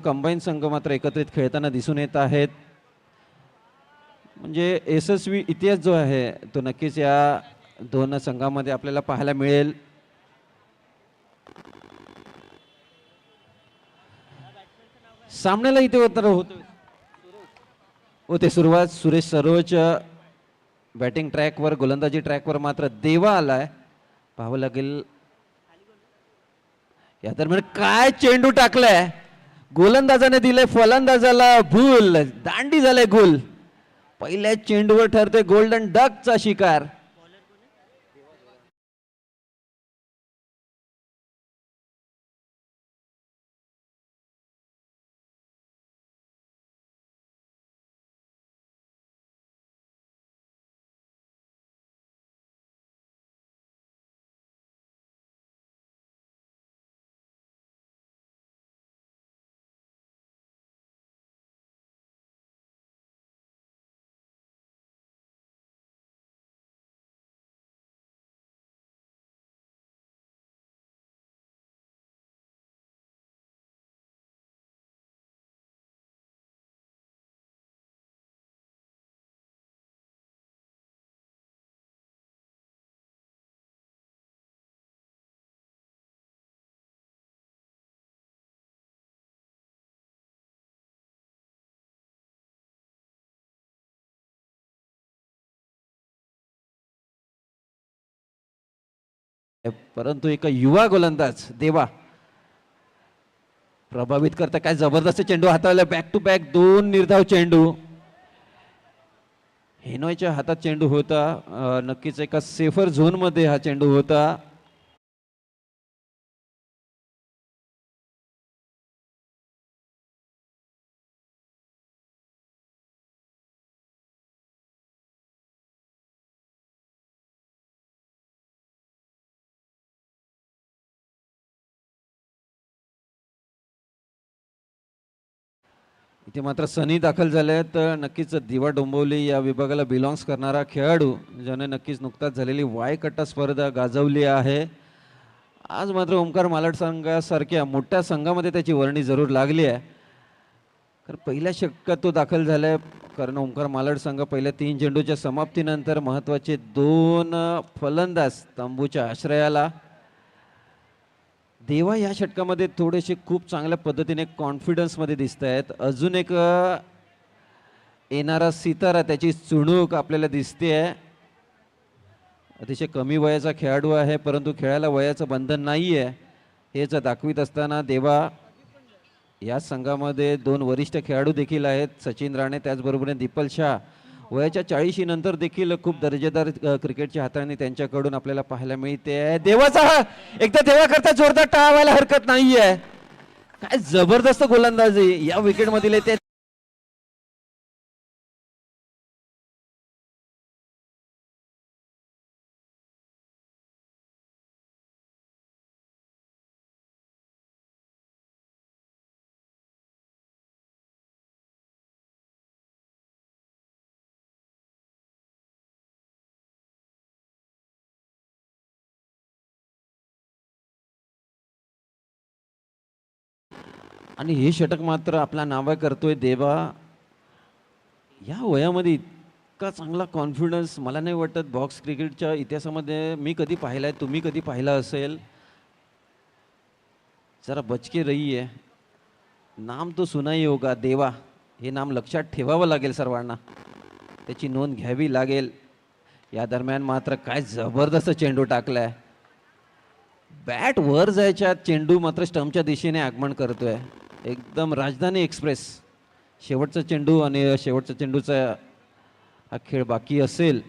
Combine संघ मात्र एकत्रित खेळताना दिसून येत आहेत. म्हणजे यशस्वी इतिहास जो आहे तो नक्कीच या दोन संघांमध्ये आपल्याला पाहायला मिळेल. सामन्याला इथे होते सुरुवात. सुरेश सरोज बॅटिंग ट्रॅकवर, गोलंदाजी ट्रॅकवर मात्र देवा आलाय. पाहावं लागेल या दरम्यान काय चेंडू टाकलाय. गोलंदाजाने दिले फलंदाजाला भूल, दांडी झाले गुल. पहिल्या चेंडूवर ठरते गोल्डन डकचा शिकार. परंतु एक युवा गोलंदाज देवा प्रभावित करता. काय जबरदस्त चेंडू हाताळला. बॅक टू बॅक दोन निर्धाव चेंडू. हेनॉयच्या हातात चेंडू होता. नक्कीच एका सेफर झोन मध्ये हा चेंडू होता. इथे मात्र सनी दाखल झाले. तर नक्कीच दिवा डोंबिवली या विभागाला बिलॉंग्स करणारा खेळाडू ज्याने नक्कीच नुकताच झालेली वाय कट्टा स्पर्धा गाजवली आहे. आज मात्र ओंकार मालट संघासारख्या मोठ्या संघामध्ये त्याची वर्णी जरूर लागली आहे. तर पहिल्या षटकात तो दाखल झालाय. कारण ओंकार मालट संघ पहिल्या 3 चेंडूच्या समाप्तीनंतर महत्वाचे 2 फलंदाज तंबूच्या आश्रयाला. देवा या षटकामध्ये थोडेसे खूप चांगल्या पद्धतीने कॉन्फिडन्स मध्ये दिसत आहेत. अजून एक येणारा सितारा, त्याची चुणूक आपल्याला दिसते आहे. अतिशय कमी वयाचा खेळाडू आहे परंतु खेळायला वयाचं बंधन नाही आहे हेच दाखवित असताना देवा या संघामध्ये 2 वरिष्ठ खेळाडू देखील आहेत. सचिन राणे त्याचबरोबर दीपल शाह वयाच्या 40 नंतर देखील खूप दर्जेदार क्रिकेटची हाताळणी त्यांच्याकडून आपल्याला पाहायला मिळते. देवाचा एकदा देवा करता जोरदार टाळायला हरकत नाहीये. काय जबरदस्त गोलंदाजी या विकेट मधील ते. आणि हे षटक मात्र आपला नावा करतोय देवा. या वयामध्ये इतका चांगला कॉन्फिडन्स मला नाही वाटत बॉक्स क्रिकेटच्या इतिहासामध्ये मी कधी पाहिलाय. तुम्ही कधी पाहिला असेल. जरा बचके रही है, नाम तो सुना ही होगा. देवा हे नाम लक्षात ठेवावं लागेल सर्वांना. त्याची नोंद घ्यावी लागेल. या दरम्यान मात्र काय जबरदस्त चेंडू टाकलाय. बॅट वर जायच्या चेंडू मात्र स्टंपच्या दिशेने आगमन करतोय. एकदम राजधानी एक्सप्रेस. शेवटचा चेंडू आणि शेवटच्या चेंडूचा हा खेळ बाकी असेल.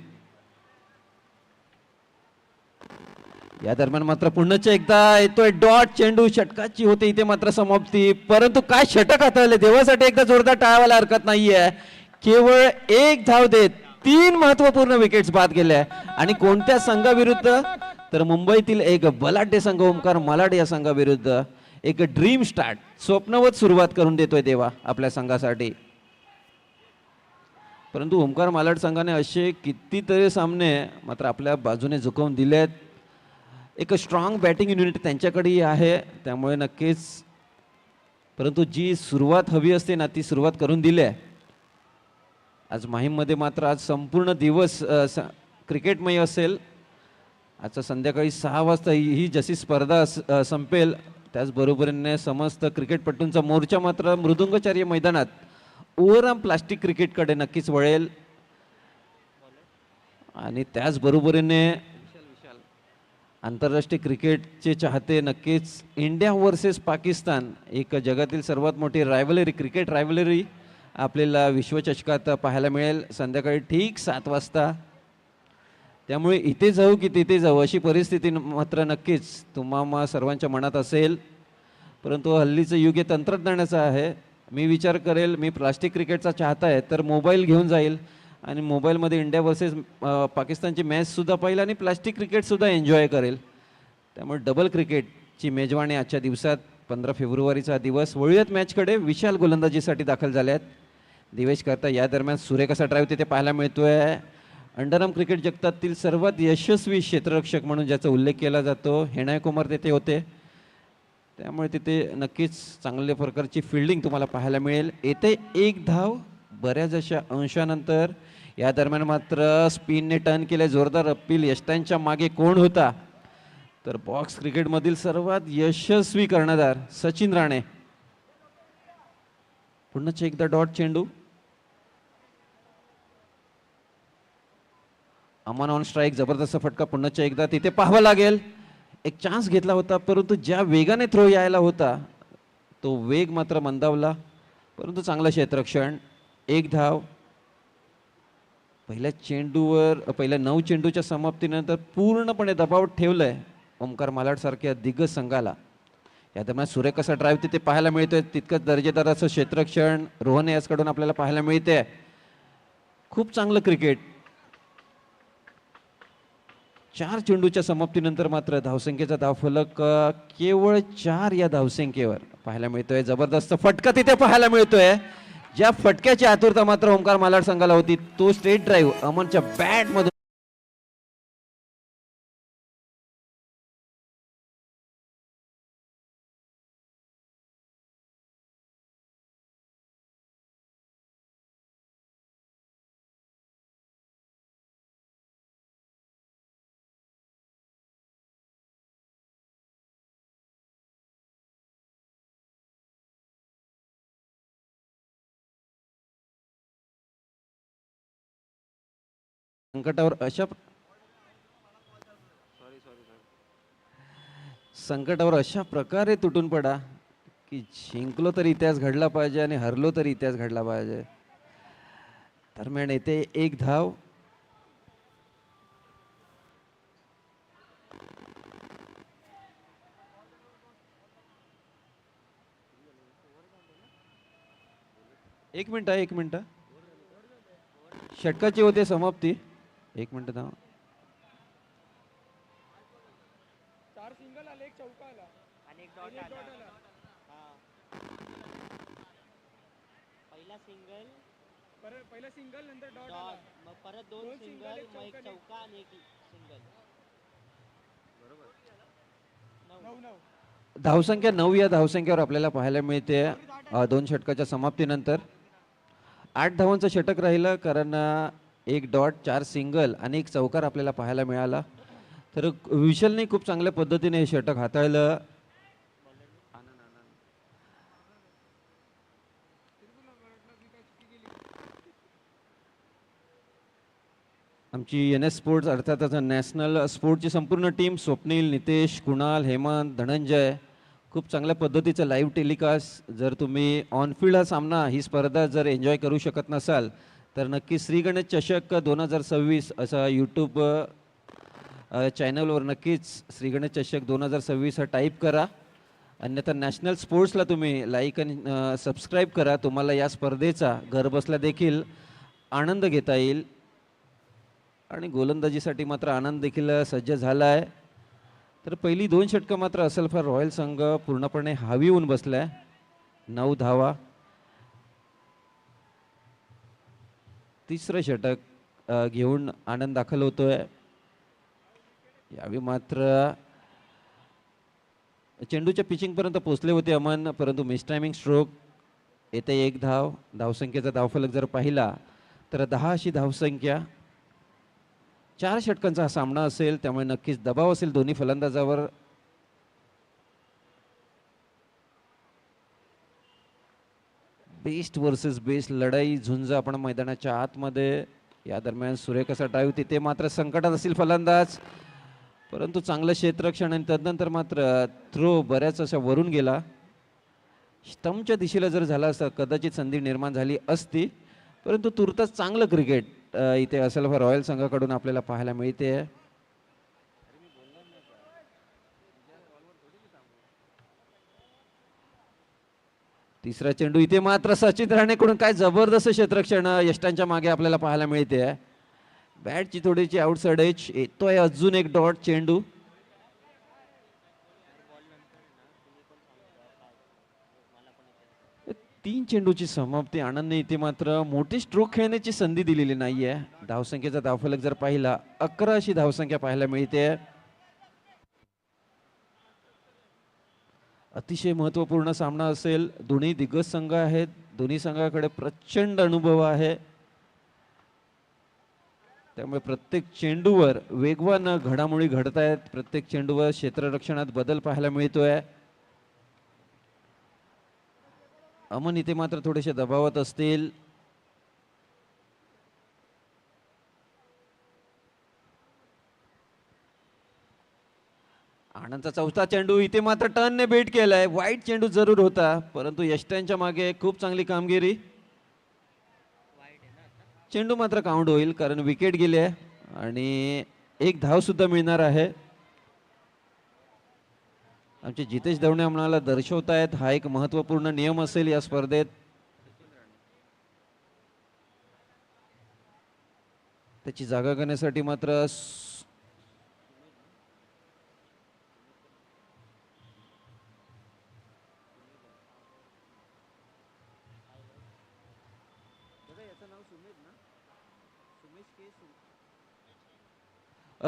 या दरम्यान मात्र पुन्हा एकदा येतोय डॉट चेंडू. षटकाची होते इथे मात्र समाप्ती. परंतु काय षटक हाताळले. देवासाठी एकदा जोरदार टाळायला हरकत नाहीये. केवळ 1 धाव देत 3 महत्वपूर्ण विकेट्स बाद गेल्या. आणि कोणत्या संघाविरुद्ध तर मुंबईतील एक बलाढ्य संघ ओंकार मालाड या संघाविरुद्ध एक ड्रीम स्टार्ट, स्वप्नवत सुरुवात करून देतोय देवा आपल्या संघासाठी. परंतु ओंकार मालाड संघाने असे कितीतरी सामने मात्र आपल्या बाजूने झुकवून दिलेत. एक स्ट्रॉंग बॅटिंग युनिट त्यांच्याकडेही आहे. त्यामुळे नक्कीच परंतु जी सुरुवात हवी असते ना ती सुरुवात करून दिली आहे. आज माहीममध्ये मात्र आज संपूर्ण दिवस क्रिकेटमय असेल. आजचा संध्याकाळी 6 वाजता ही जशी स्पर्धा संपेल त्याचबरोबरीने समस्त क्रिकेटपटूंचा मोर्चा मात्र मृदुंगचार्य मैदानात ओव्हरआर्म प्लास्टिक क्रिकेटकडे नक्कीच वळेल. आणि त्याचबरोबरीने आंतरराष्ट्रीय क्रिकेटचे चाहते नक्कीच इंडिया वर्सेस पाकिस्तान एक जगातील सर्वात मोठी रायव्हलरी क्रिकेट रायव्हलरी आपल्याला विश्वचषकात पाहायला मिळेल संध्याकाळी ठीक 7 वाजता. त्यामुळे इथे जाऊ की तिथे जाऊ अशी परिस्थिती मात्र नक्कीच तुम्हा सर्वांच्या मनात असेल. परंतु हल्लीचं युग हे तंत्रज्ञानाचं आहे. मी विचार करेल मी प्लास्टिक क्रिकेटचा चाहता आहे तर मोबाईल घेऊन जाईल आणि मोबाईलमध्ये इंडिया वर्सेस पाकिस्तानची मॅचसुद्धा पाहिल आणि प्लास्टिक क्रिकेटसुद्धा एन्जॉय करेल. त्यामुळे डबल क्रिकेटची मेजवानी आजच्या दिवसात 15 फेब्रुवारीचा दिवस. वळूयात मॅचकडे. विशाल गोलंदाजीसाठी दाखल झाले आहेत. दिवेश करता या दरम्यान सुरेख असा ड्राईव्ह तिथे पाहायला मिळतोय. अंडरआर्म क्रिकेट जगतातील सर्वात यशस्वी क्षेत्ररक्षक म्हणून ज्याचा उल्लेख केला जातो हेनाय कुमार तिथे होते. त्यामुळे तिथे नक्कीच चांगल्या प्रकारची फिल्डिंग तुम्हाला पाहायला मिळेल. येथे एक धाव बऱ्याच अशा अंशानंतर. या दरम्यान मात्र स्पिनने टर्न केले जोरदार अपील. यष्टांच्या मागे कोण होता तर बॉक्स क्रिकेटमधील सर्वात यशस्वी कर्णधार सचिन राणे. पुन्हा एकदा डॉट चेंडू. Aman on strike. जबरदस्त फटका. पुन्हा एकदा तिथे पाहावं लागेल. एक चान्स घेतला होता परंतु ज्या वेगाने थ्रो यायला होता तो वेग मात्र मंदावला. परंतु चांगलं क्षेत्ररक्षण. एक धाव. पहिल्या चेंडूवर पहिल्या 9 चेंडूच्या समाप्तीनंतर पूर्णपणे दबाव ठेवलंय ओमकार मालाड सारख्या दिग्गज संघाला. या दरम्यान सुरेख कसा ड्राईव्ह तिथे पाहायला मिळतोय. तितकंच दर्जेदार असं क्षेत्ररक्षण रोहन यासकडून आपल्याला पाहायला मिळते. खूप चांगलं क्रिकेट. 4 चेंडूच्या समाप्तीनंतर मात्र धावसंख्येचा धावफलक केवळ 4 या धावसंख्येवर पाहायला मिळतोय. जबरदस्त फटका तिथे पाहायला मिळतोय. ज्या फटक्याची आतुरता मात्र ओमकार मालाड संघाला होती तो स्ट्रेट ड्राईव्ह अमनच्या बॅट मधून संकटावर अशा प्रकारे तुटून पडा की जिंकलो तर इतिहास घडला पाहिजे आणि हरलो तर इतिहास घडला पाहिजे. दरम्यान येथे एक धाव. एक मिनिट षटकाची होते समाप्ती. 1 मिनिट धाव. 4 सिंगल आले, एक चौका आला आणि एक डॉट आला. पहिला सिंगल नंतर डॉट आला. मग परत 2 सिंगल, मग एक चौका आणि एक सिंगल. बरोबर. धावसंख्या 9 या धावसंख्येवर आपल्याला पाहायला मिळते 2 षटकाच्या समाप्तीनंतर. 8 धावांचं षटक राहिलं कारण 1 डॉट 4 सिंगल आणि 1 चौकार आपल्याला पाहायला मिळाला. तर विशालने खूप चांगल्या पद्धतीने हे षटक हाताळलं. आमची NS स्पोर्ट्स अर्थातच नॅशनल स्पोर्टची संपूर्ण टीम स्वप्नील, नितेश, कुणाल, हेमंत, धनंजय खूप चांगल्या पद्धतीचं लाईव्ह टेलिकास्ट. जर तुम्ही ऑनफिल्ड हा सामना ही स्पर्धा जर एन्जॉय करू शकत नसाल तर नक्की श्री गणेश चषक 2026 असा यूट्यूब चॅनलवर नक्कीच श्री गणेश चषक 2026 हा टाईप करा. अन्यथा नॅशनल स्पोर्ट्सला तुम्ही लाईक आणि सबस्क्राईब करा. तुम्हाला या स्पर्धेचा घरबसल्या देखील आनंद घेता येईल. आणि गोलंदाजीसाठी मात्र आनंद देखील सज्ज झाला आहे. तर पहिली 2 षटकं मात्र असलफा रॉयल संघ पूर्णपणे हावी होऊन बसलाय. 9 धावा. तिसरं षटक घेऊन आनंद दाखल होतोय. यावेळी मात्र चेंडूच्या पिचिंगपर्यंत पोहोचले होते अमन, परंतु मिस टायमिंग स्ट्रोक. येते 1 धाव. धावसंख्येचा धावफलक जर पाहिला तर 10 अशी धावसंख्या. 4 षटकांचा हा सामना असेल, त्यामुळे नक्कीच दबाव असेल दोन्ही फलंदाजावर. बेस्ट वर्सेस बेस्ट लढाई झुंज आपण मैदानाच्या आतमध्ये. या दरम्यान सुरेख असा डाईव्ह, तिथे मात्र संकटात असतील फलंदाज, परंतु चांगलं क्षेत्ररक्षण आणि तदनंतर मात्र थ्रो बऱ्याच अशा वरून गेला. स्टंपच्या दिशेला जर झाला असता कदाचित संधी निर्माण झाली असती, परंतु तुर्तास चांगलं क्रिकेट इथे असलफा रॉयल संघाकडून आपल्याला पाहायला मिळते. तिसरा चेंडू इथे मात्र सचिन राणेकडून काय जबरदस्त क्षेत्ररक्षण यष्टांच्या मागे आपल्याला पाहायला मिळते. बॅटची थोडीशी आउटसाइड एज. येतोय अजून एक डॉट चेंडू. तीन चेंडूची समाप्ती. आनंदने इथे मात्र मोठी स्ट्रोक खेळण्याची संधी दिलेली नाहीये. धावसंख्येचा धावफलक जर पाहिला 11 अशी धावसंख्या पाहायला मिळते. अतिशय महत्त्वपूर्ण सामना असेल. दोन्ही दिग्गज संघ आहेत, दोन्ही संघाकडे प्रचंड अनुभव आहे, त्यामुळे प्रत्येक चेंडूवर वेगवान घडामोडी घडत आहेत. प्रत्येक चेंडूवर क्षेत्ररक्षणात बदल पाहायला मिळतोय. अमन इथे मात्र थोडेसे दबावात असतील. आनंदचा चौथा चेंडू इथे मात्र टर्नने बेट केलाय. वाईट चेंडू जरूर होता, परंतु यष्टांच्या मागे खूप चांगली कामगिरी. चेंडू मात्र काउंट होईल कारण विकेट गेली आहे आणि एक धाव सुद्धा मिळणार आहे. आमचे जितेश दवणे आम्हाला दर्शवतायत हा एक महत्त्वपूर्ण नियम असेल या स्पर्धेत. त्याची जागा करण्यासाठी मात्र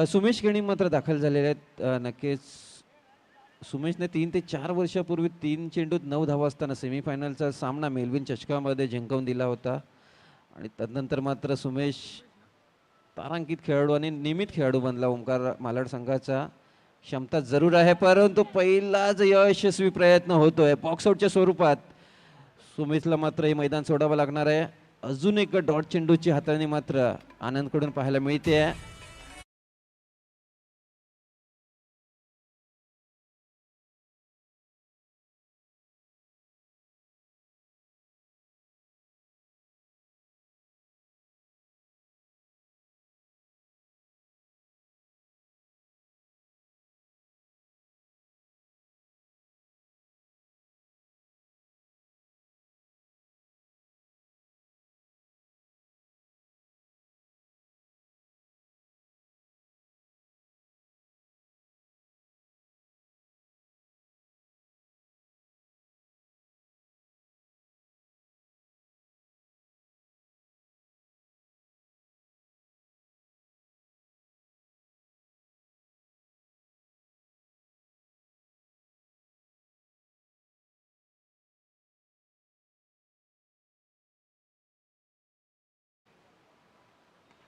सुमेश केणी मात्र दाखल झालेले आहेत. नक्कीच सुमेशने 3 ते 4 वर्षापूर्वी 3 चेंडूत 9 धावा असताना सेमीफायनलचा सामना मेलविन चषकामध्ये जिंकवून दिला होता आणि तदनंतर मात्र सुमेश तारांकित खेळाडू आणि नियमित खेळाडू बनला ओंकार मालाड संघाचा. क्षमता जरूर आहे, परंतु पहिलाच यशस्वी प्रयत्न होतोय बॉक्सआउटच्या स्वरूपात. सुमेशला मात्र हे मैदान सोडावं लागणार आहे. अजून एक डॉट चेंडूची हाताळणी मात्र आनंदकडून पाहायला मिळते.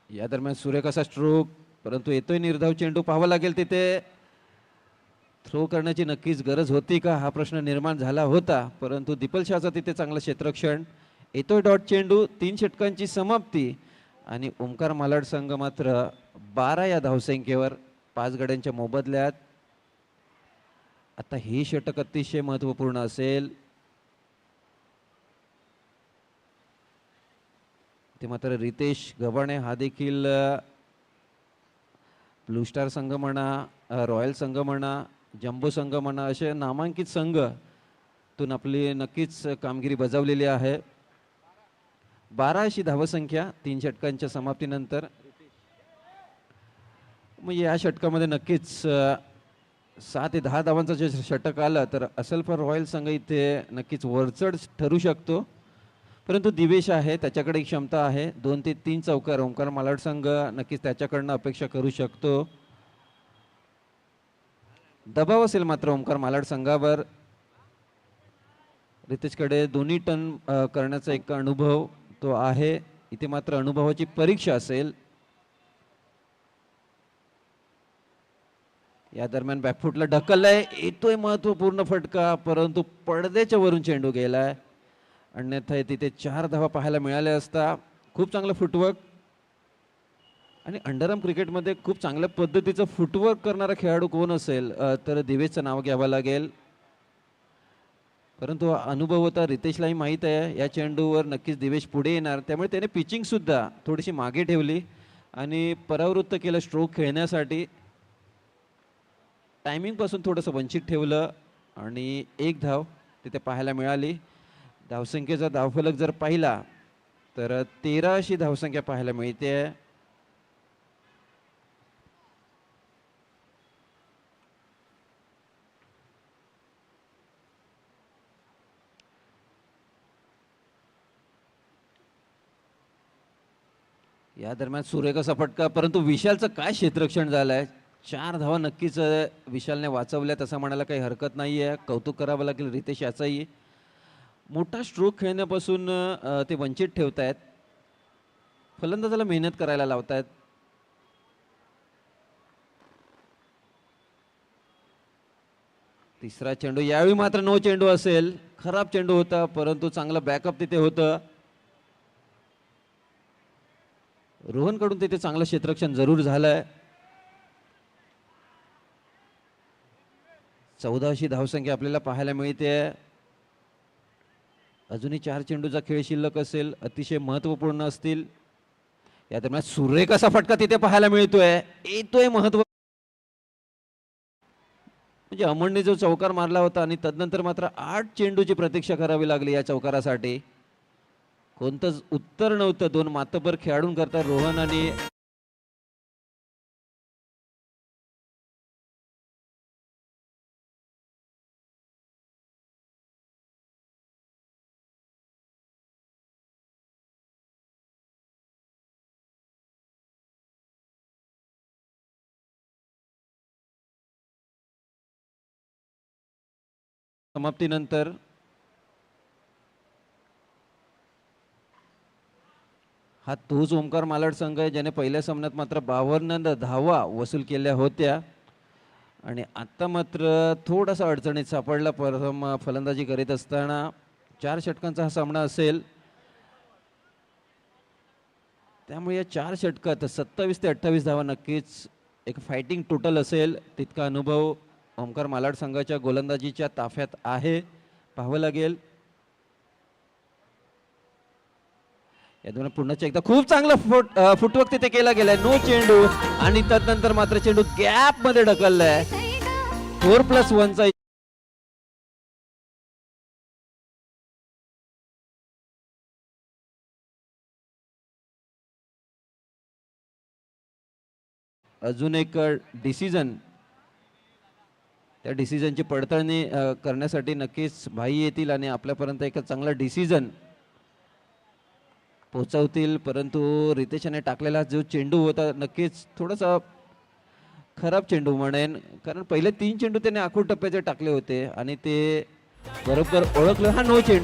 या दरम्यान सुरेख असा स्ट्रोक, परंतु येतोय निर्धाव चेंडू. पाहावं लागेल तिथे थ्रो करण्याची नक्कीच गरज होती का हा प्रश्न निर्माण झाला होता, परंतु दीपल शहाचा तिथे चांगलं क्षेत्ररक्षण. येतोय डॉट चेंडू. 3 षटकांची समाप्ती आणि ओंकार मालाड संघ मात्र 12 या धावसंख्येवर 5 गड्यांच्या मोबदल्यात. आता हे षटक अतिशय महत्त्वपूर्ण असेल. ते मात्र रितेश गव्हाणे हा देखील ब्लू स्टार संघ म्हणा, रॉयल संघ म्हणा, जम्बो संघ म्हणा, असे नामांकित संघ तून आपली नक्कीच कामगिरी बजावलेली आहे. 12 अशी धावसंख्या 3 षटकांच्या समाप्तीनंतर. मग या षटकामध्ये नक्कीच 6 ते 10 धावांचा जे षटक आलं तर असलफा रॉयल संघ इथे नक्कीच वरचढ ठरू शकतो, परंतु दिवेश आहे त्याच्याकडे क्षमता आहे. 2 ते 3 चौकार ओंकार मालाड संघ नक्कीच त्याच्याकडनं अपेक्षा करू शकतो. दबाव असेल मात्र ओमकार मालाड संघावर. रितेशकडे दोन्ही टर्न करण्याचा एक अनुभव तो आहे. इथे मात्र अनुभवाची परीक्षा असेल. या दरम्यान बॅकफुटला ढकललाय, येतोय महत्वपूर्ण फटका, परंतु पडद्याच्या वरून चेंडू गेलाय. अन्यथा तिथे 4 धावा पाहायला मिळाल्या असता. खूप चांगलं फुटवर्क. आणि अंडरआर्म क्रिकेटमध्ये खूप चांगल्या पद्धतीचं फुटवर्क करणारा खेळाडू कोण असेल तर दिवेशचं नाव घ्यावं लागेल. परंतु अनुभव होता, रितेशलाही माहीत आहे या चेंडूवर नक्कीच दिवेश पुढे येणार, त्यामुळे त्याने पिचिंग सुद्धा थोडीशी मागे ठेवली आणि परावृत्त केलं स्ट्रोक खेळण्यासाठी. टायमिंग पासून थोडंसं वंचित ठेवलं आणि एक धाव तिथे पाहायला मिळाली. धावसंख्येचा धावफलक जर पाहिला तर 13 अशी धावसंख्या पाहायला मिळते. या दरम्यान सुरेख असा फटका, परंतु विशालचं काय क्षेत्ररक्षण झालंय. 4 धावा नक्कीच विशालने वाचवल्यात असं म्हणायला काही हरकत नाही आहे. कौतुक करावं लागेल रितेश याचाही. मोठा स्ट्रोक खेळण्यापासून ते वंचित ठेवतायत. फलंदाजाला मेहनत करायला लावतायत. तिसरा चेंडू, यावेळी मात्र नो चेंडू असेल. खराब चेंडू होता, परंतु चांगलं बॅकअप तिथे होतं. रोहन कडून तिथे चांगलं क्षेत्ररक्षण जरूर झालंय. 14 अशी धावसंख्या आपल्याला पाहायला मिळते. अजूनही 4 चेंडूचा खेळ शिल्लक असेल, अतिशय महत्वपूर्ण असतील. या दरम्यान सुरेख असा फटका तिथे पाहायला मिळतोय, येतोय महत्व. म्हणजे अमनने जो चौकार मारला होता आणि तदनंतर मात्र 8 चेंडूची प्रतीक्षा करावी लागली या चौकारासाठी. कोणतंच उत्तर नव्हतं. 2 मातबर खेळाडूंकरता रोहन आणि समाप्तीनंतर हा तोच ओमकार मालाड संघ आहे ज्याने पहिल्या सामन्यात मात्र 52 धावा वसूल केल्या होत्या आणि आता मात्र थोडासा अडचणीत सापडला प्रथम फलंदाजी करीत असताना. 4 षटकांचा हा सामना असेल, त्यामुळे या 4 षटकात 27 ते 28 धावा नक्कीच एक फायटिंग टोटल असेल. तितका अनुभव ओमकार मालाड संघाच्या गोलंदाजीच्या ताफ्यात आहे, पाहावं लागेल. या दोन पुन्हा एकदा खूप चांगला फुटवर्क तिथे केला गेलाय. नो चेंडू आणि तदनंतर मात्र चेंडू गॅप मध्ये ढकललाय. 4+1 चा अजून एक डिसिजन. त्या डिसिजनची पडताळणी करण्यासाठी नक्कीच भाई येतील आणि आपल्यापर्यंत एक चांगला डिसिजन पोहोचवतील. परंतु रितेशने टाकलेला जो चेंडू होता नक्कीच थोडासा खराब चेंडू म्हणेन, कारण पहिले 3 चेंडू त्याने आखूड टप्प्याचे टाकले होते आणि ते बरोबर ओळखलं. हा नो चेंडू.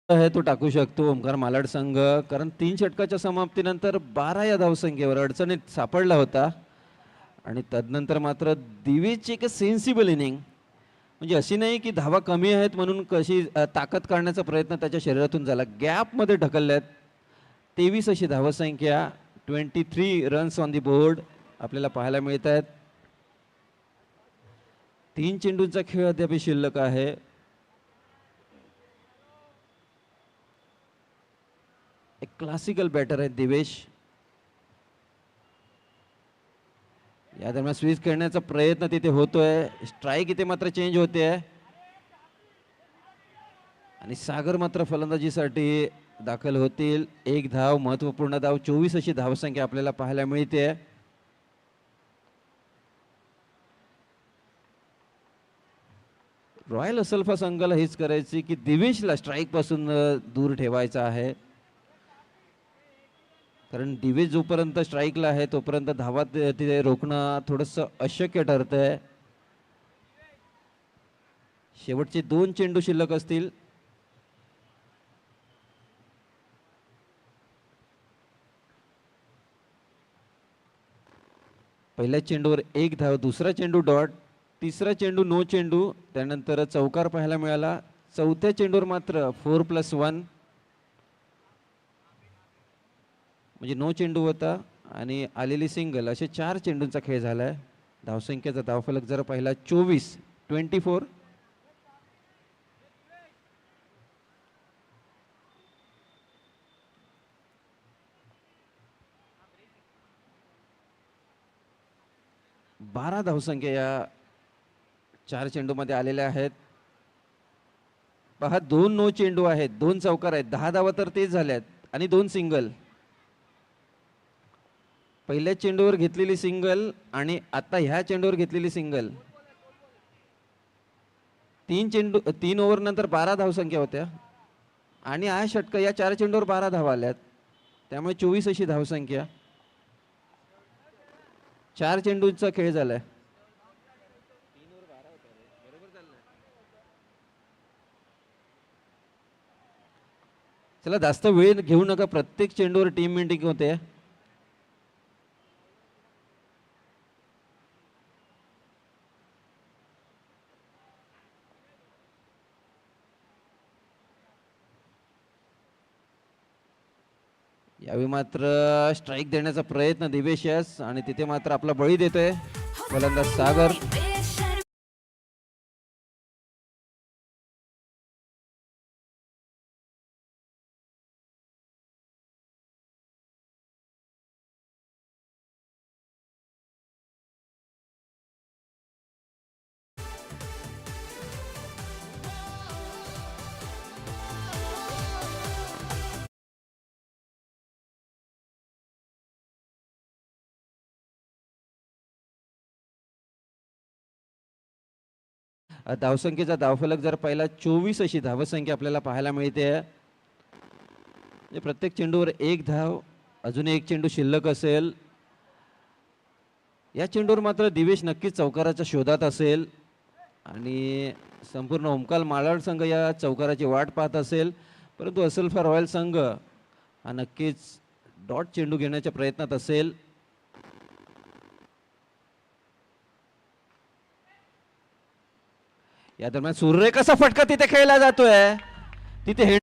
आहे तो टाकू शकतो ओमकार मालाड संघ, कारण 3 षटकाच्या समाप्तीनंतर 12 या धावसंख्येवर अडचणीत सापडला होता आणि तदनंतर मात्र दिवेशची एक सेन्सिबल इनिंग. म्हणजे अशी नाही की धावा कमी आहेत म्हणून कशी ताकद काढण्याचा प्रयत्न त्याच्या शरीरातून झाला. गॅपमध्ये ढकलल्यात. 23 अशी धावसंख्या, 23 रन्स ऑन दी बोर्ड आपल्याला पाहायला मिळत आहेत. 3 चेंडूंचा खेळ अद्याप शिल्लक आहे. एक क्लासिकल बॅटर आहे दिवेश. या दरम्यान स्विच खेळण्याचा प्रयत्न तिथे होतोय. स्ट्राईक इथे मात्र चेंज होते आणि सागर मात्र फलंदाजीसाठी दाखल होतील. एक धाव, महत्वपूर्ण धाव. 24 अशी धावसंख्या आपल्याला पाहायला मिळते. रॉयल असल्फा संघाला हेच करायची की दिवेशला स्ट्राईक पासून दूर ठेवायचा आहे, कारण दिवेश जोपर्यंत स्ट्राईकला आहे तोपर्यंत धावा तिथे रोखणं थोडंसं अशक्य ठरतंय. शेवटचे 2 चेंडू शिल्लक असतील. पहिल्या चेंडूवर 1 धाव, दुसरा चेंडू डॉट, तिसरा चेंडू नो चेंडू, त्यानंतर चौकार पाहायला मिळाला. चौथ्या चेंडूवर मात्र 4+1 म्हणजे नो चेंडू होता आणि आलेली सिंगल, असे 4 चेंडूंचा खेळ झालाय. धावसंख्येचा धावफलक जर पाहिला 24. 12 धावसंख्या या 4 चेंडूमध्ये आलेल्या आहेत. पहा 2 नो चेंडू आहेत, 2 चौकार आहेत, 10 धावा तर तेच झाल्यात आणि 2 सिंगल. पहिल्या चेंडूवर घेतलेली सिंगल आणि आता ह्या चेंडूवर घेतलेली सिंगल, 3 ओव्हर नंतर 12 धावसंख्या होत्या आणि हा षटक या 4 चेंडूवर 12 धावा आल्यात, त्यामुळे 24 अशी धावसंख्या. 4 चेंडूचा खेळ झालाय. चला जास्त वेळ घेऊ नका, प्रत्येक चेंडूवर टीम मिनिटिंग होते. यावेळी मात्र स्ट्राईक देण्याचा प्रयत्न दिवेश यस आणि तिथे मात्र आपला बळी देतोय गोलंदाज सागर. धावसंख्येचा धावफलक जर पहिला 24 अशी धावसंख्या आपल्याला पाहायला मिळते. म्हणजे प्रत्येक चेंडूवर 1 धाव, अजून 1 चेंडू शिल्लक असेल. या चेंडूवर मात्र दिवेश नक्कीच चौकाराच्या शोधात असेल आणि संपूर्ण ओमकाल मालाड संघ या चौकाराची वाट पाहत असेल, परंतु असल्फा रॉयल संघ हा नक्कीच डॉट चेंडू घेण्याच्या प्रयत्नात असेल. या दरम्यान सूर्यरेखाचा फटका तिथे खेळला जातोय, तिथे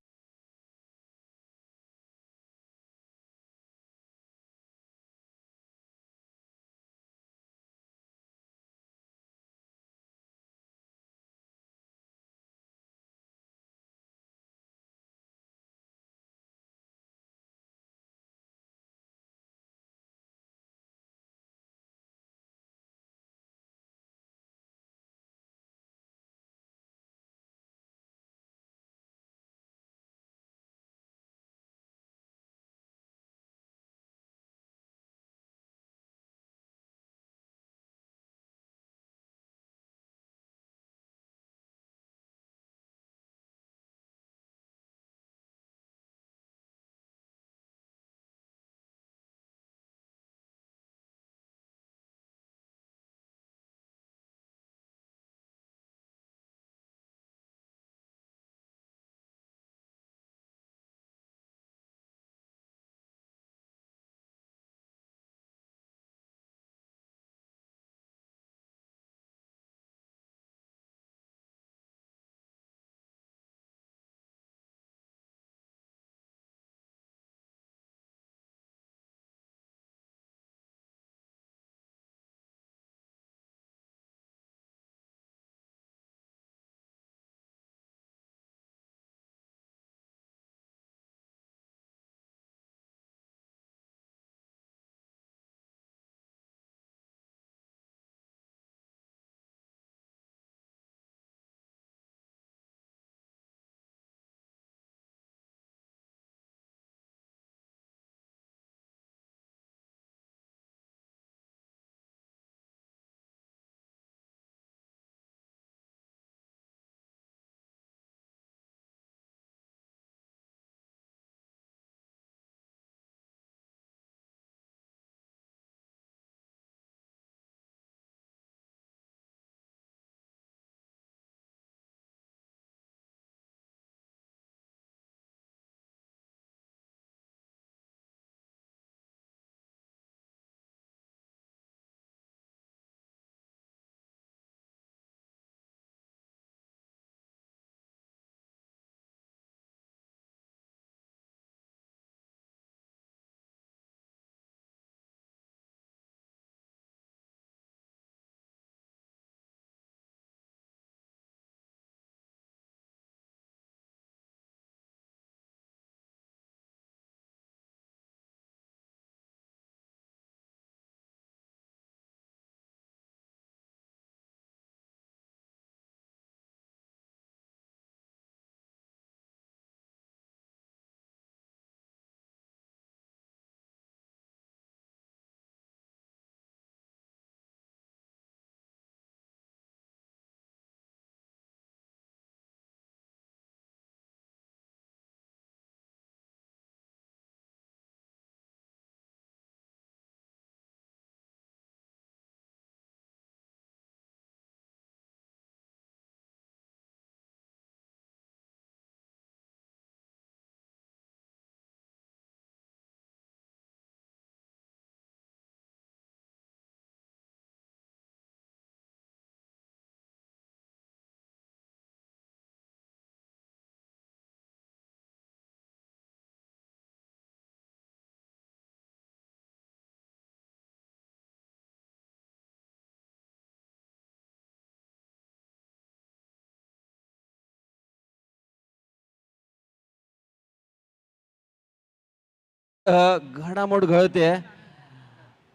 घडामोड घडते.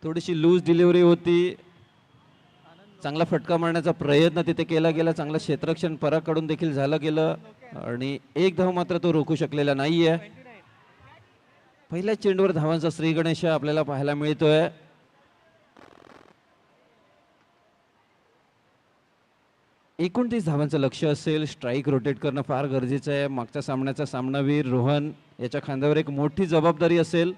थोडीशी लूज डिलिव्हरी होती. चांगला फटका मारण्याचा प्रयत्न तिथे केला गेला. चांगलं क्षेत्ररक्षण पराकडून देखील झालं गेलं आणि एक धाव मात्र तो रोखू शकलेला नाहीये. पहिल्या चेंडूवर धावांचा श्री गणेश आपल्याला पाहायला मिळतोय. एकूण 30 धावांचं लक्ष असेल. स्ट्राईक रोटेट करणं फार गरजेचं आहे. मागच्या सामन्याचा सामनावीर रोहन याच्या खांद्यावर एक मोठी जबाबदारी असेल.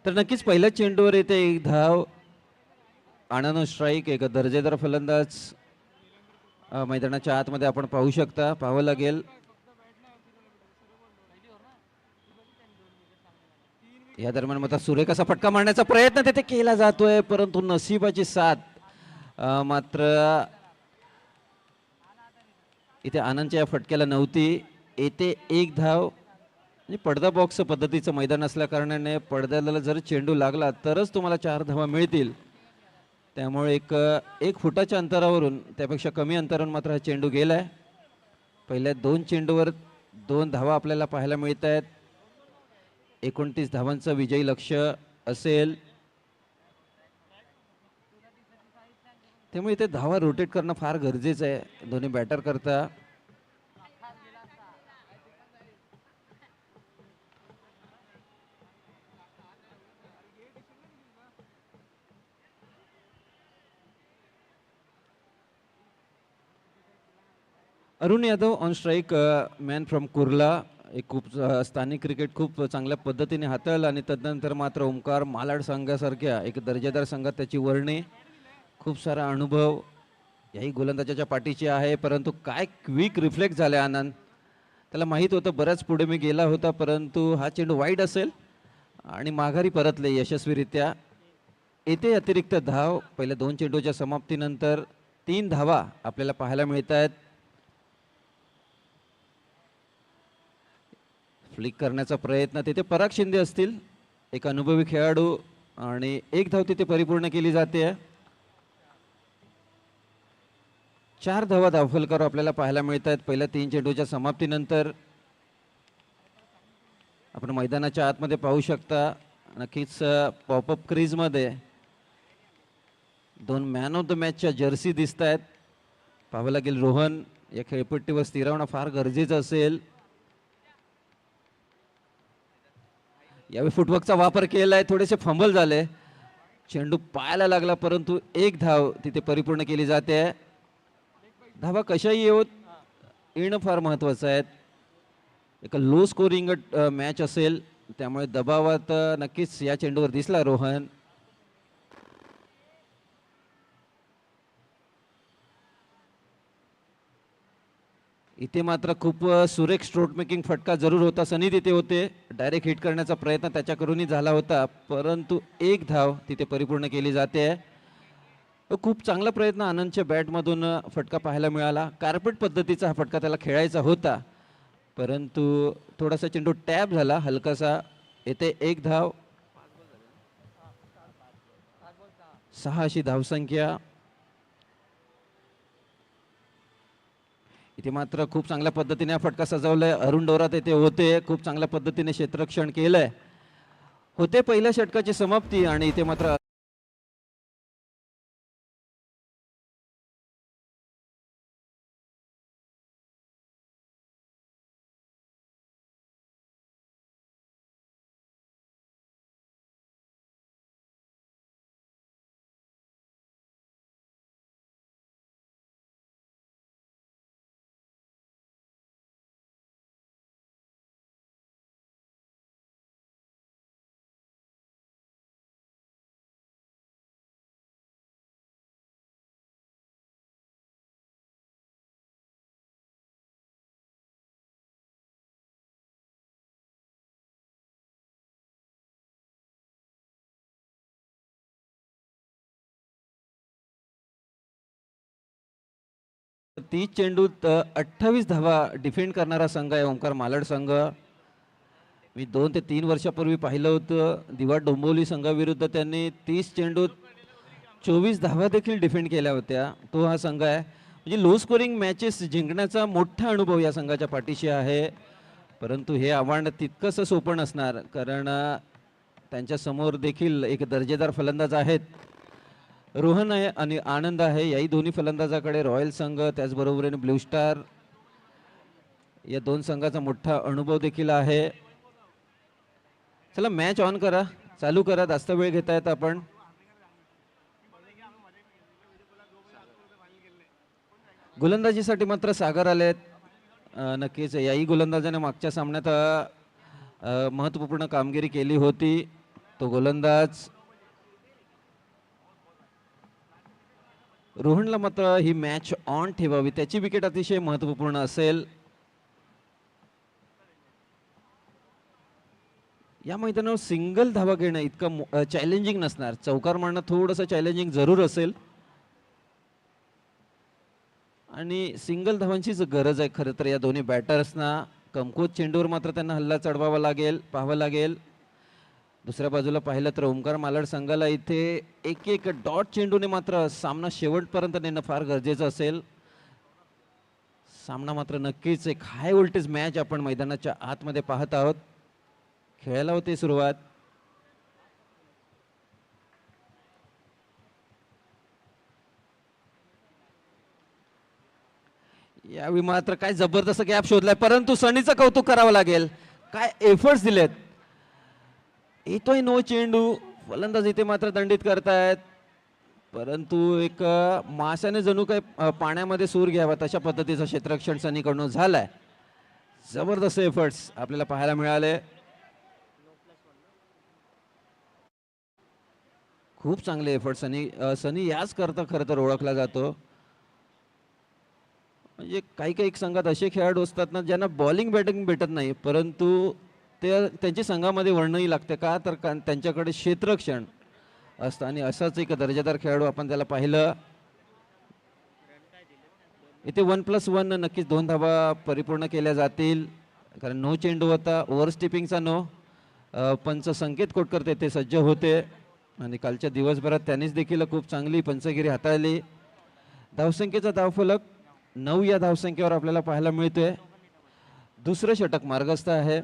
तर नक्कीच पहिल्या चेंडूवर येते एक धाव. आनंद स्ट्राईक. एक दर्जेदार फलंदाज मैदानाच्या आतमध्ये आपण पाहू शकता. पाहावं लागेल. या दरम्यान मात्र सुरेख असा फटका मारण्याचा प्रयत्न तिथे केला जातोय परंतु नशिबाची साथ मात्र इथे आनंदच्या या फटक्याला नव्हती. येते एक धाव. म्हणजे पडदा बॉक्स पद्धतीचं मैदान असल्या कारणाने पडद्याला जर चेंडू लागला तरच तुम्हाला 4 धावा मिळतील. त्यामुळे एक फुटाच्या अंतरावरून त्यापेक्षा कमी अंतरावरून मात्र हा चेंडू गेलाय. पहिल्या 2 चेंडूवर 2 धावा आपल्याला पाहायला मिळत आहेत. 29 धावांचं विजयी लक्ष असेल. त्यामुळे इथे धावा रोटेट करणं फार गरजेचं आहे दोन्ही बॅटर करता. Arun Yadav on strike. Man from Kurla. एक खूप स्थानिक क्रिकेट खूप चांगल्या पद्धतीने हाताळलं आणि तदनंतर मात्र ओंकार मालाड संघासारख्या एक दर्जेदार संघात त्याची वर्णी. खूप सारा अनुभव याही गोलंदाजाच्या पाठीची आहे. परंतु काय क्विक रिफ्लेक्ट झाले आनंद. त्याला माहीत होतं बऱ्याच पुढे मी गेला होता परंतु हा चेंडू वाईड असेल आणि माघारी परतले यशस्वीरित्या. येथे अतिरिक्त धाव. पहिल्या 2 चेंडूच्या समाप्तीनंतर 3 धावा आपल्याला पाहायला मिळत आहेत. फ्लिक करण्याचा प्रयत्न तिथे पराग शिंदे असतील. एक अनुभवी खेळाडू आणि एक धाव तिथे परिपूर्ण केली जाते. 4 धावा धावफलकावर आपल्याला पाहायला मिळत आहेत पहिल्या 3 चेंडूच्या समाप्तीनंतर. आपण मैदानाच्या आतमध्ये पाहू शकता. नक्कीच पॉपअप क्रीजमध्ये 2 मॅन ऑफ द मॅचच्या जर्सी दिसत आहेत. पाहावं लागेल. रोहन या खेळपट्टीवर स्थिरावणं फार गरजेचं असेल. यावेळी फुटवर्कचा वापर केलाय. थोडेसे फंबल झाले. चेंडू पायाला लागला परंतु एक धाव तिथे परिपूर्ण केली जाते. धावा कशाही येऊत येणं फार महत्वाचं आहे. एक लो स्कोरिंग मॅच असेल त्यामुळे दबावात नक्कीच या चेंडूवर दिसला रोहन. इथे मात्र खूप सुरेख स्ट्रोक मेकिंग फटका जरूर होता. सनी तिथे होते. डायरेक्ट हिट करण्याचा प्रयत्न त्याच्याकडूनही झाला होता परंतु एक धाव तिथे परिपूर्ण केली जाते. खूप चांगला प्रयत्न आनंदच्या बॅटमधून फटका पाहायला मिळाला. कार्पेट पद्धतीचा हा फटका त्याला खेळायचा होता परंतु थोडासा चेंडू टॅप झाला हलकासा. येथे एक धाव. 6 अशी धावसंख्या. इथे मात्र खूप चांगल्या पद्धतीने हा फटका सजवलाय. अरुण डोरात येथे होते. खूप चांगल्या पद्धतीने क्षेत्ररक्षण केलंय. होते पहिल्या षटकाची समाप्ती आणि इथे मात्र तीस चेंडूत 28 धावा डिफेंड करणारा संघ आहे ओंकार मालड संघ. मी 2 ते 3 वर्षापूर्वी पाहिलं होतं दिवा डोंबिवली संघाविरुद्ध त्यांनी 30 चेंडूत 24 धावा देखील डिफेंड केल्या होत्या. तो हा संघ आहे. म्हणजे लो स्कोरिंग मॅचेस जिंकण्याचा मोठा अनुभव या संघाच्या पाठीशी आहे. परंतु हे आव्हान तितकंसं सोपं नसणार कारण त्यांच्या समोर देखील एक दर्जेदार फलंदाज आहेत. रोहन आहे आणि आनंद आहे. याही दोन्ही फलंदाजाकडे रॉयल संघ त्याचबरोबरीने ब्लू स्टार या दोन संघाचा मोठा अनुभव देखील आहे. चला मॅच ऑन करा, चालू करा, जास्त वेळ घेतायत आपण. गोलंदाजीसाठी मात्र सागर आलेत. नक्कीच याही गोलंदाजाने मागच्या सामन्यात महत्त्वपूर्ण कामगिरी केली होती. तो गोलंदाज रोहनला मात्र ही मॅच ऑन ठेवावी, त्याची विकेट अतिशय महत्त्वपूर्ण असेल. या मैदानावर सिंगल धावा घेणं इतकं चॅलेंजिंग नसणार. चौकार मारणं थोडंसं चॅलेंजिंग जरूर असेल आणि सिंगल धावांचीच गरज आहे खरं तर या दोन्ही बॅटर्सना. कमकुवत चेंडूवर मात्र त्यांना हल्ला चढवावा लागेल, पाहावं लागेल. दुसऱ्या बाजूला पाहिलं तर ओंकार मालड संघाला इथे एक एक डॉट चेंडूने मात्र सामना शेवटपर्यंत नेणं फार गरजेचं असेल. सामना मात्र नक्कीच एक हाय व्होल्टेज मॅच आपण मैदानाच्या आतमध्ये पाहत आहोत. खेळायला होते सुरुवात. यावेळी मात्र काय जबरदस्त गॅप शोधलाय, परंतु सनीचं कौतुक करावं लागेल. काय एफर्ट्स दिलेत. येतोय नो चेंडू, फलंदाज इथे मात्र दंडित करतायत. परंतु एक माशाने जणू काही पाण्यामध्ये सूर घ्यावा तशा पद्धतीचं क्षेत्ररक्षण सनीकडून झालंय. जबरदस्त एफर्ट्स आपल्याला पाहायला मिळाले. खूप चांगले एफर्ट्स सनी याच करता खरं तर ओळखला जातो. म्हणजे काही काही संघात असे खेळाडू असतात ना ज्यांना बॉलिंग बॅटिंग भेटत नाही, परंतु ते त्यांच्या संघामध्ये वर्णही लागते का तर त्यांच्याकडे क्षेत्ररक्षण असतं आणि असाच एक दर्जेदार खेळाडू आपण त्याला पाहिलं. इथे 1+1 नक्कीच 2 धावा परिपूर्ण केल्या जातील कारण नो चेंडू होता. ओव्हर स्टिपिंगचा नो. पंच संकेत कोटकर ते सज्ज होते आणि कालच्या दिवसभरात त्यांनीच देखील खूप चांगली पंचगिरी हाताळली. धावसंख्येचा धावफलक 9 या धावसंख्येवर आपल्याला पाहायला मिळतोय. दुसरं षटक मार्गस्थ आहे.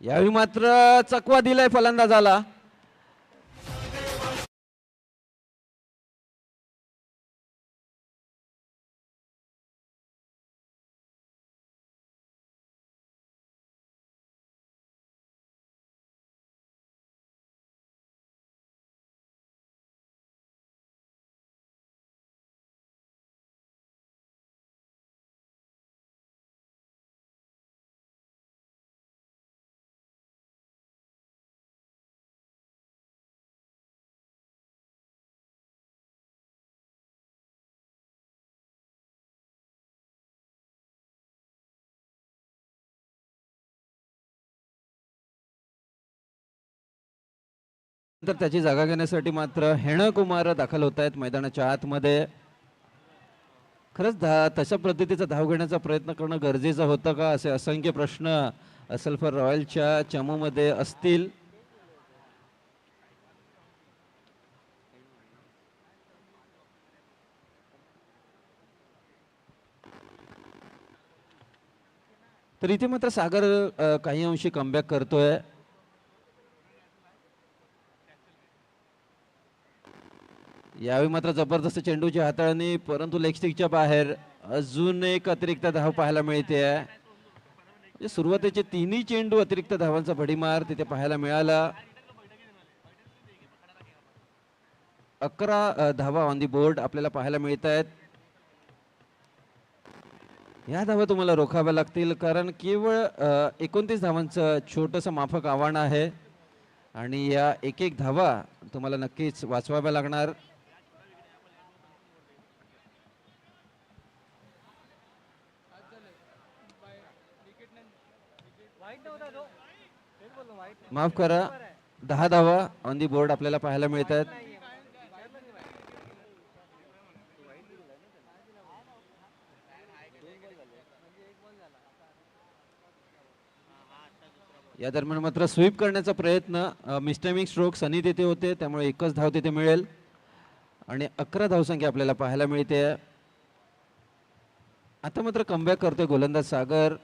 यावेळी मात्र चकवा दिलाय फलंदाजाला. तर त्याची जागा घेण्यासाठी मात्र हेण कुमार दाखल होत आहेत मैदानाच्या आतमध्ये. खरंच तशा पद्धतीचा धाव घेण्याचा प्रयत्न करणं गरजेचं होतं का असे असंख्य प्रश्न असलफर रॉयलच्या चमूमध्ये असतील. तर इथे मात्र सागर काही अंशी कमबॅक करतोय. यावेळी मात्र जबरदस्त चेंडूची हाताळणी, परंतु लेगस्टिकच्या बाहेर. अजून एक अतिरिक्त धाव पाहायला मिळते. म्हणजे सुरुवातीचे तिन्ही चेंडू अतिरिक्त धावांचा भडीमार तिथे पाहायला मिळाला. 11 धावा ऑन दी बोर्ड आपल्याला पाहायला मिळत आहेत. ह्या धावा तुम्हाला रोखाव्या लागतील, कारण केवळ 29 धावांचं छोटंसं माफक आव्हान आहे आणि या एक एक धावा तुम्हाला नक्कीच वाचवाव्या लागणार. माफ करा, 10 धावा ऑन दी बोर्ड आपल्याला पाहायला मिळत आहेत. या दरम्यान मात्र स्वीप करण्याचा प्रयत्न, मिस्टेमिंग स्ट्रोक सनी तिथे होते, त्यामुळे एकच धाव तिथे मिळेल आणि 11 धावसंख्या आपल्याला पाहायला मिळते. आता मात्र कमबॅक करतोय गोलंदाज सागर.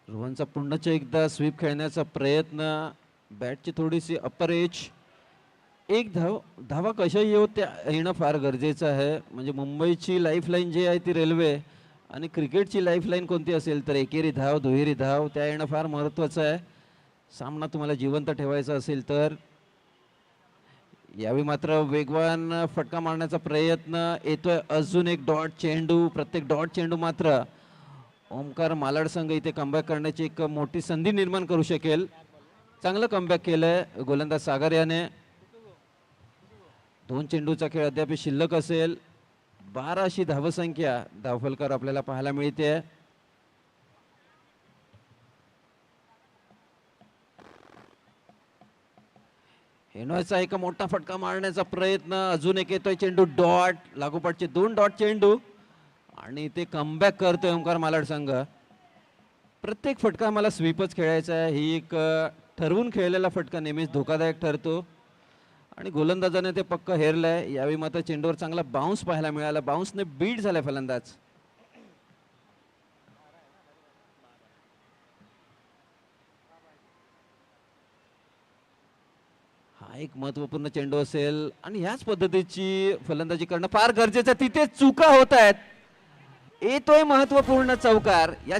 रोहनचा पुन्हा एकदा स्वीप खेळण्याचा प्रयत्न, बॅटची थोडीशी अप्पर एज. एक धावा कशा येऊ त्या येणं फार गरजेचं आहे. म्हणजे मुंबईची लाईफलाईन जी आहे ती रेल्वे आणि क्रिकेटची लाईफलाईन कोणती असेल तर एकेरी धाव, दुहेरी धाव त्या येणं फार महत्त्वाचं आहे. सामना तुम्हाला जिवंत ठेवायचा असेल तर. यावेळी मात्र वेगवान फटका मारण्याचा प्रयत्न येतोय. अजून एक डॉट चेंडू. प्रत्येक डॉट चेंडू मात्र ओमकार मालाड संघ इथे कमबॅक करण्याची एक मोठी संधी निर्माण करू शकेल. चांगलं कमबॅक केलंय गोलंदाज सागर याने. 2 चेंडूचा खेळ अद्याप शिल्लक असेल. 12शी धावसंख्या धावफलकार आपल्याला पाहायला मिळते. हेनॉयचा एक मोठा फटका मारण्याचा प्रयत्न. अजून एक येतोय चेंडू डॉट. लागोपाठचे 2 डॉट चेंडू आणि ते कमबॅक करतोय ओमकार मालाड संघ. प्रत्येक फटका मला स्वीपच खेळायचा आहे. ही एक ठरवून खेळलेला फटका नेहमीच धोकादायक ठरतो आणि गोलंदाजाने ते पक्क हेरलंय. यावेळी मात्र चेंडूवर चांगला बाउन्स पाहायला मिळाला. बाउन्सने बीट झालाय फलंदाज. हा एक महत्वपूर्ण चेंडू असेल आणि ह्याच पद्धतीची फलंदाजी करणं फार गरजेचं. तिथे चुका होत आहेत. येतोय महत्वपूर्ण चौकार. या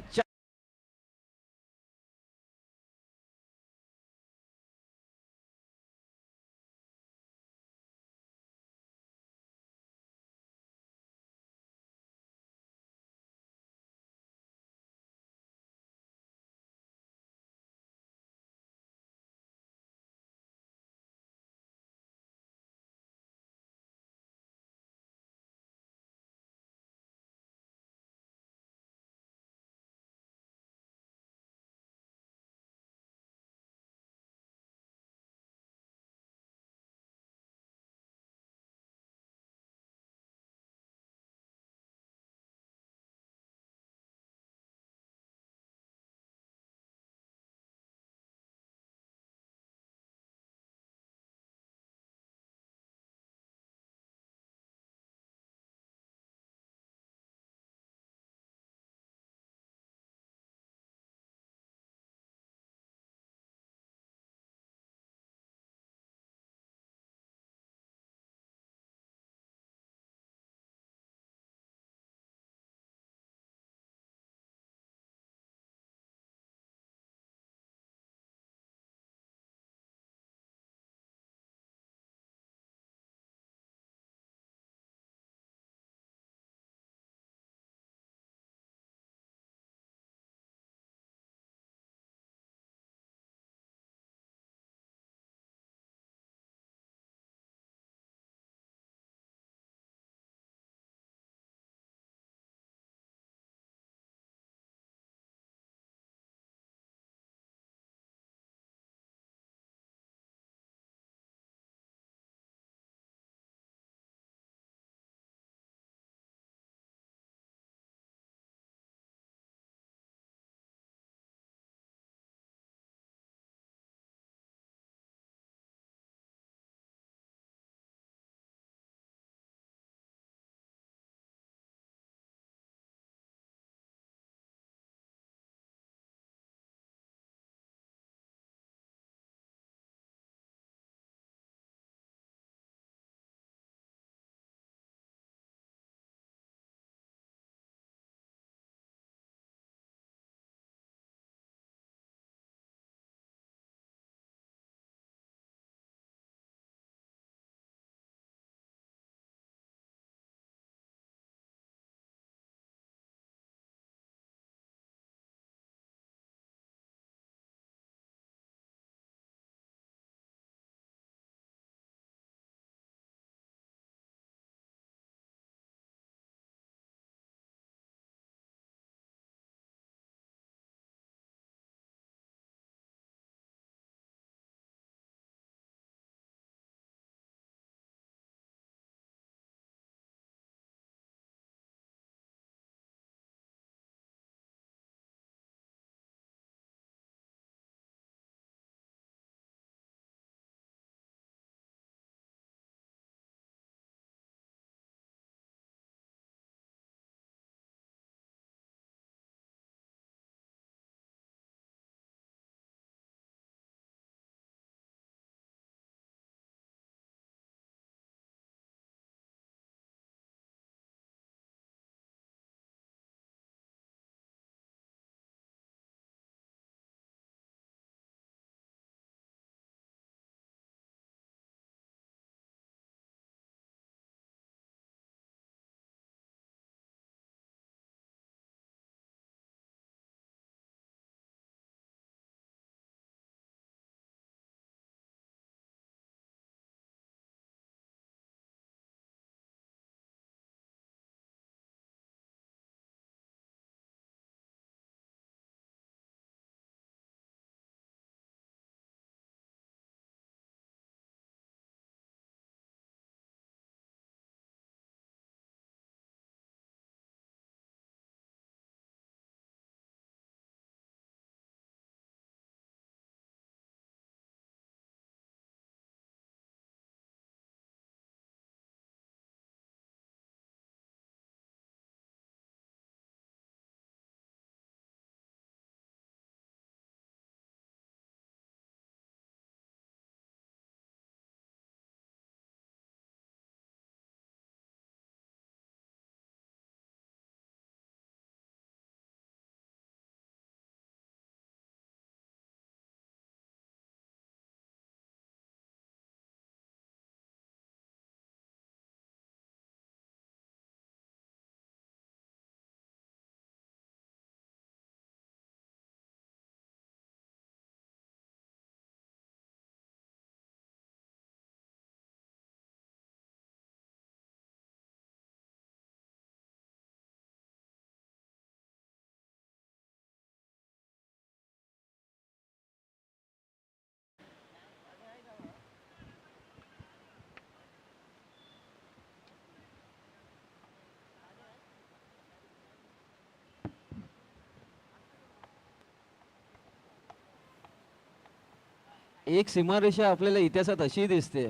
एक सीमारेषा आपल्याला इतिहासात अशी दिसते.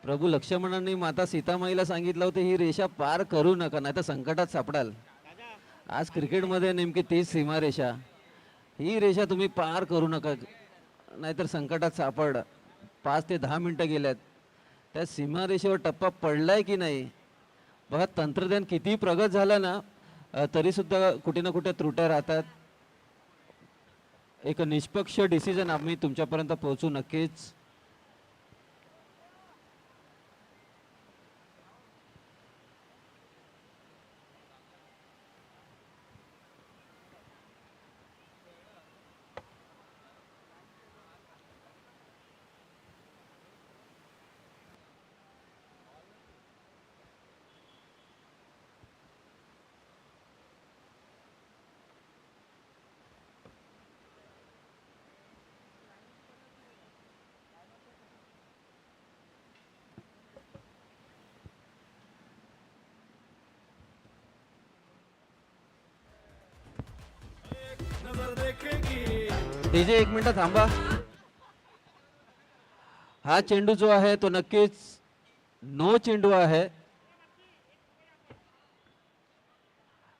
प्रभू लक्ष्मणांनी माता सीतामाईला सांगितलं होतं ही रेषा पार करू नका नाही तर संकटात सापडाल. आज क्रिकेटमध्ये नेमकी तीच सीमारेषा. ही रेषा तुम्ही पार करू नका नाहीतर संकटात सापड. 5 ते 10 मिनिटं गेल्यात. त्या सीमारेषेवर टप्पा पडलाय की नाही बघा. तंत्रज्ञान किती प्रगत झालं ना तरी सुद्धा कुठे ना कुठे त्रुट्या राहतात. एक निष्पक्ष डिसिजन आम्ही तुमच्यापर्यंत पोहोचू नक्कीच. डीजे 1 मिनिट थांबा. हा चेंडू जो आहे तो नक्कीच नो चेंडू आहे.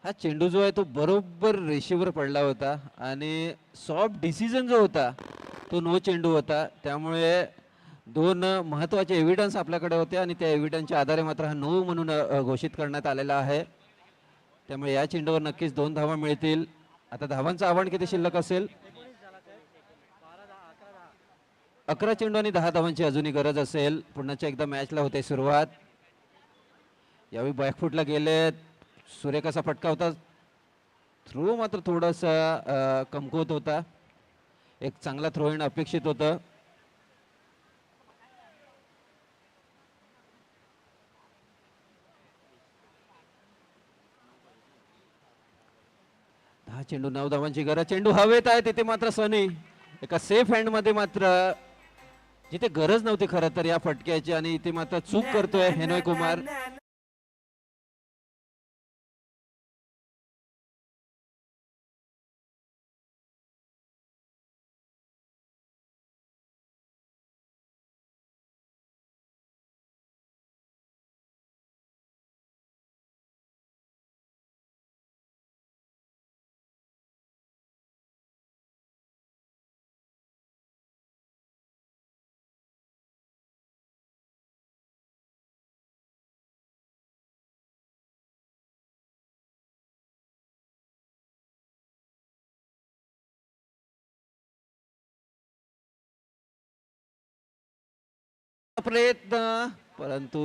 हा चेंडू जो आहे तो बरोबर रेषेवर पडला होता आणि सॉफ्ट डिसिजन जो होता तो नो चेंडू होता. त्यामुळे 2 महत्त्वाचे एव्हिडन्स आपल्याकडे होते आणि त्या एव्हिडन्सच्या आधारे मात्र हा नो म्हणून घोषित करण्यात आलेला आहे. त्यामुळे या चेंडूवर नक्कीच 2 धावा मिळतील. आता धावांचं आव्हान किती शिल्लक असेल? 11 चेंडू आणि 10 धावांची अजूनही गरज असेल. पुन्हा एकदा मॅचला होते सुरुवात. यावेळी बॅकफुटला गेलेत. सुरेख असा फटका होता. थ्रो मात्र थोडासा कमकुवत होता. एक चांगला थ्रो इन अपेक्षित होतं. हा चेंडू 9 धावांची गरज. चेंडू हवेत आहे तिथे मात्र सनी एका सेफ हँड मध्ये मात्र जिथे गरज नव्हती खरं तर या फटक्याची आणि इथे मात्र चूक करतोय हेनोय कुमार. प्रयत्न परंतु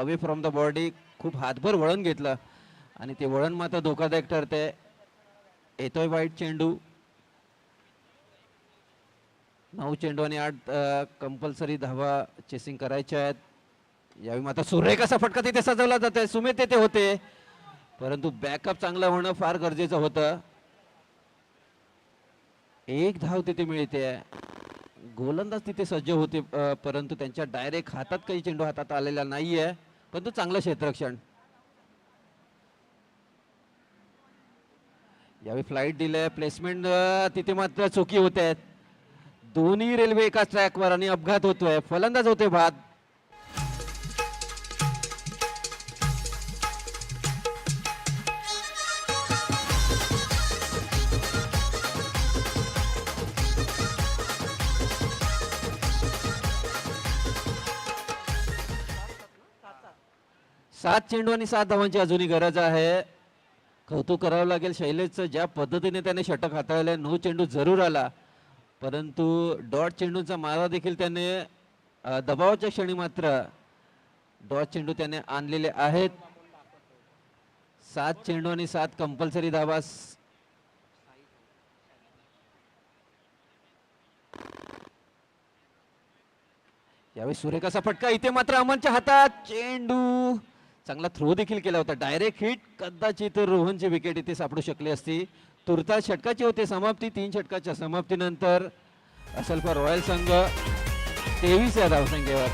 अवे फ्रॉम द बॉडी. खूप हातभर वळण घेतलं आणि ते वळण मात्र धोकादायक ठरते. येतोय वाईट चेंडू. 9 चेंडू आणि 8 कंपल्सरी धावा चेसिंग करायच्या आहेत. यावेळी मात्र सुरेख असा फटका तिथे सजवला जातोय. सुमित तिथे होते परंतु बॅकअप चांगला होणं फार गरजेचं होतं. 1 धाव तिथे मिळते. गोलंदाज तिथे सज्ज होते परंतु त्यांच्या डायरेक्ट हातात काही चेंडू हातात आलेला नाहीये. परंतु चांगलं क्षेत्ररक्षण. यावेळी फ्लाईट दिलंय. प्लेसमेंट तिथे मात्र चुकी होत आहेत. दोन्ही रेल्वे एकाच ट्रॅकवर आणि अपघात होतोय. फलंदाज होते बाद. सात चेंडू आणि 7 धावांची अजूनही गरज आहे. कौतुक करावं लागेल शैलेशचं ज्या पद्धतीने त्याने षटक हाताळले. 9 चेंडू जरूर आला परंतु डॉट चेंडूचा मारा देखील त्याने दबावाच्या क्षणी मात्र डॉट चेंडू त्याने आणलेले आहेत. 7 चेंडू आणि 7 कंपल्सरी धावा. यावेळी सुरेख असा फटका. इथे मात्र अमनच्या हातात चेंडू. चांगला थ्रो देखील केला होता. Direct hit. कदाचित रोहनची विकेट इथे सापडू शकली असती. तुर्तास षटकाची होते समाप्ती. 3 षटकाच्या समाप्तीनंतर असलफा रॉयल संघ 23 या धावसंख्येवर.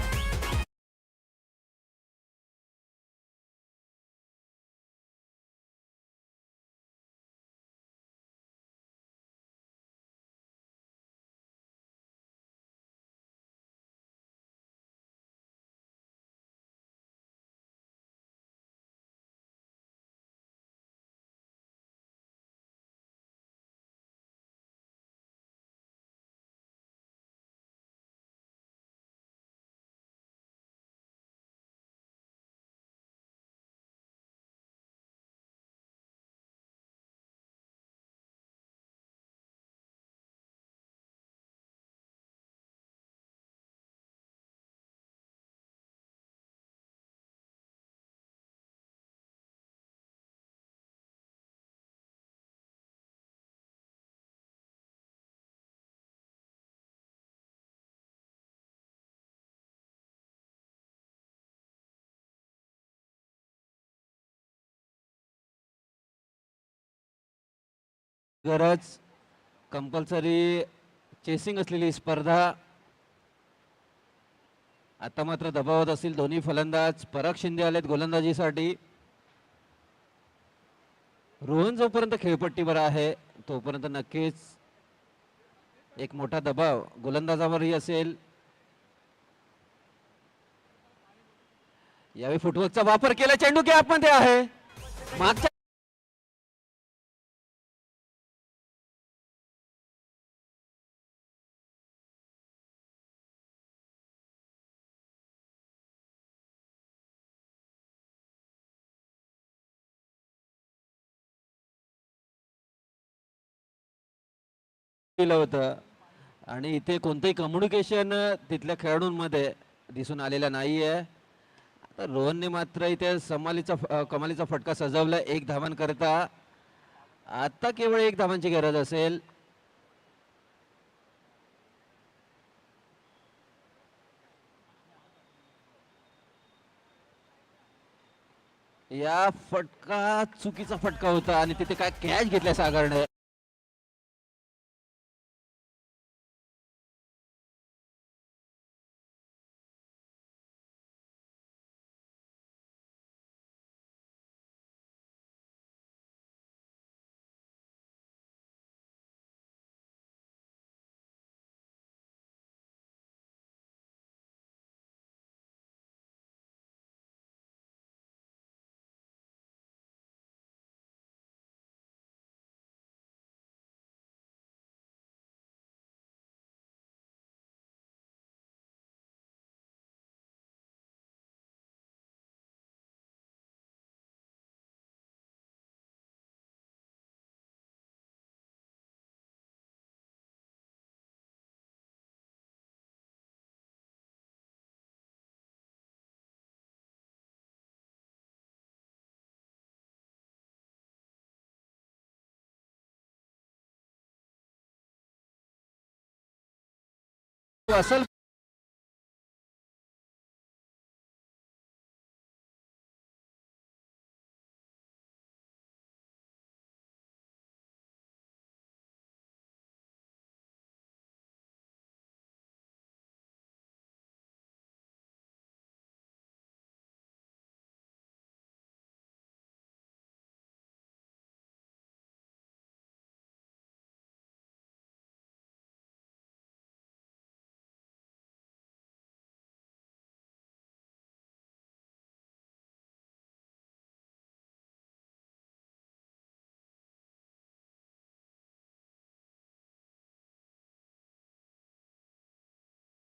गरज कंपल्सरी चेसिंग असलेली स्पर्धा. आता मात्र दबावात असतील दोन्ही फलंदाज. पराग शिंदे आलेत गोलंदाजीसाठी. रोहन जोपर्यंत खेळपट्टीवर आहे तोपर्यंत नक्कीच एक मोठा दबाव गोलंदाजावरही असेल. यावेळी फुटवर्कचा वापर केला. चेंडू गॅप मध्ये आहे. मागच्या केलं होतं आणि इथे कोणतंही कम्युनिकेशन तिथल्या खेळाडूंमध्ये दिसून आलेलं नाहीये. आता रोहनने मात्र इथे कमालीचा फटका सजवला 1 धावन करता. आता केवळ 1 धावांची गरज असेल. या फटका चुकीचा फटका होता आणि तिथे काय कॅच घेतल्या सागरने. असल